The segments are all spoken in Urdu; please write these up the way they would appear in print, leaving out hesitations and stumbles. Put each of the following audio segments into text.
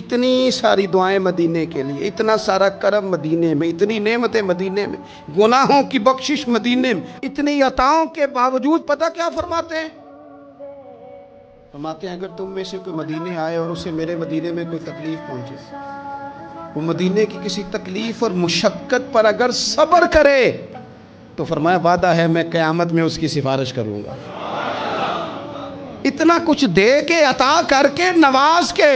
اتنی ساری دعائیں مدینے کے لیے، اتنا سارا کرم مدینے میں، اتنی نعمتیں مدینے میں، گناہوں کی بخشش مدینے میں، اتنی عطاؤں کے باوجود پتہ کیا فرماتے ہیں؟ فرماتے ہیں اگر تم میں سے کوئی مدینے آئے اور اسے میرے مدینے میں کوئی تکلیف پہنچے، وہ مدینے کی کسی تکلیف اور مشقت پر اگر صبر کرے تو فرمایا وعدہ ہے میں قیامت میں اس کی سفارش کروں گا۔ اتنا کچھ دے کے، عطا کر کے، نواز کے،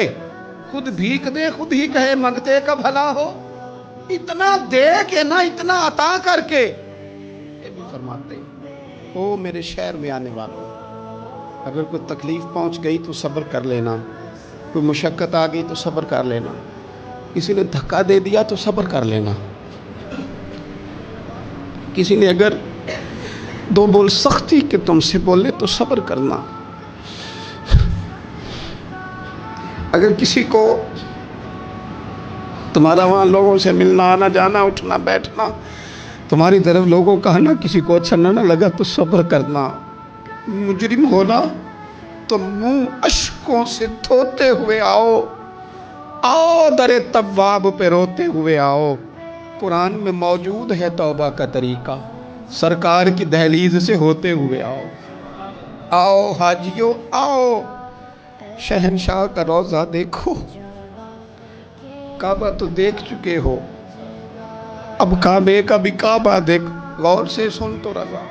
خود بھیک دے خود ہی کہے منگتے کا بھلا ہو، اتنا دے کے نا، اتنا عطا کر کے یہ بھی فرماتے ہیں او میرے شہر میں آنے والوں، اگر کوئی تکلیف پہنچ گئی تو صبر کر لینا، کوئی مشقت آ گئی تو صبر کر لینا، کسی نے دھکا دے دیا تو صبر کر لینا، کسی نے اگر دو بول سختی کے تم سے بولے تو صبر کرنا، اگر کسی کو تمہارا وہاں لوگوں سے ملنا آنا جانا اٹھنا بیٹھنا تمہاری طرف لوگوں کا نا کسی کو اچھا نہ لگا تو صبر کرنا، مجرم ہونا تو منہ اشکوں سے دھوتے ہوئے آؤ، آؤ در تواب پہ روتے ہوئے آؤ، قرآن میں موجود ہے توبہ کا طریقہ، سرکار کی دہلیز سے ہوتے ہوئے آؤ، آؤ حاجیو آؤ، شہنشاہ کا روضہ دیکھو، کعبہ تو دیکھ چکے ہو، اب کعبے کا بھی کعبہ دیکھ، غور سے سن تو رضا،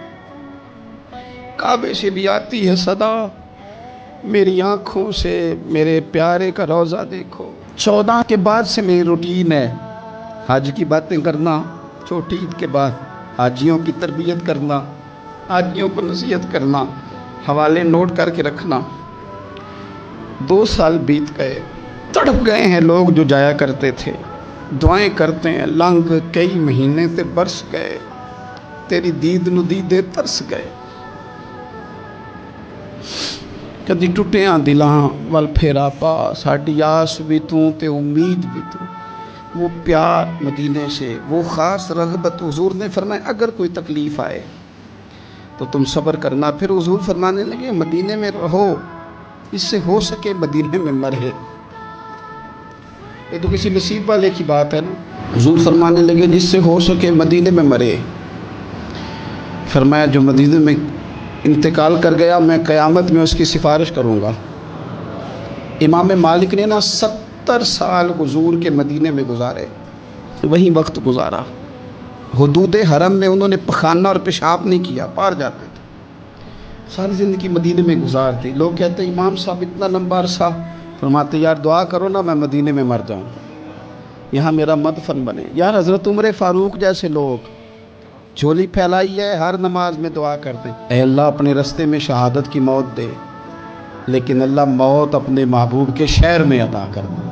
کعبے سے بھی آتی ہے صدا، میری آنکھوں سے میرے پیارے کا روضہ دیکھو۔ 14 کے بعد سے میری روٹین ہے حج کی باتیں کرنا، چھوٹی عید کے بعد حاجیوں کی تربیت کرنا، حاجیوں کو نصیحت کرنا، حوالے نوٹ کر کے رکھنا۔ 2 سال بیت گئے، تڑپ گئے ہیں لوگ جو جایا کرتے تھے، دعائیں کرتے ہیں، لنگ کئی مہینے سے برس گئے، تیری دید نو دیدے ترس گئے، کدی ٹوٹیاں دلاں ول پھیرا پا، ساڈی آس بھی تو تے امید بھی تو، وہ پیار مدینے سے، وہ خاص رغبت۔ حضور نے فرمایا اگر کوئی تکلیف آئے تو تم صبر کرنا، پھر حضور فرمانے لگے مدینے میں رہو، اس سے ہو سکے مدینے میں مرے، یہ تو کسی نصیب والے کی بات ہے نا۔ حضور فرمانے لگے جس سے ہو سکے مدینے میں مرے، فرمایا جو مدینے میں انتقال کر گیا میں قیامت میں اس کی سفارش کروں گا۔ امام مالک نے نا 70 سال حضور کے مدینے میں گزارے، وہی وقت گزارا، حدود حرم میں انہوں نے پخانہ اور پیشاب نہیں کیا، پار جاتے تھے، ساری زندگی مدینے میں گزار دی۔ لوگ کہتے ہیں امام صاحب اتنا لمبا عرصہ، فرماتے یار دعا کرو نا میں مدینے میں مر جاؤں، یہاں میرا مدفن بنے۔ یار حضرت عمر فاروق جیسے لوگ جھولی پھیلائی ہے، ہر نماز میں دعا کرتے ہیں اے اللہ اپنے رستے میں شہادت کی موت دے، لیکن اللہ موت اپنے محبوب کے شہر میں عطا کر دے۔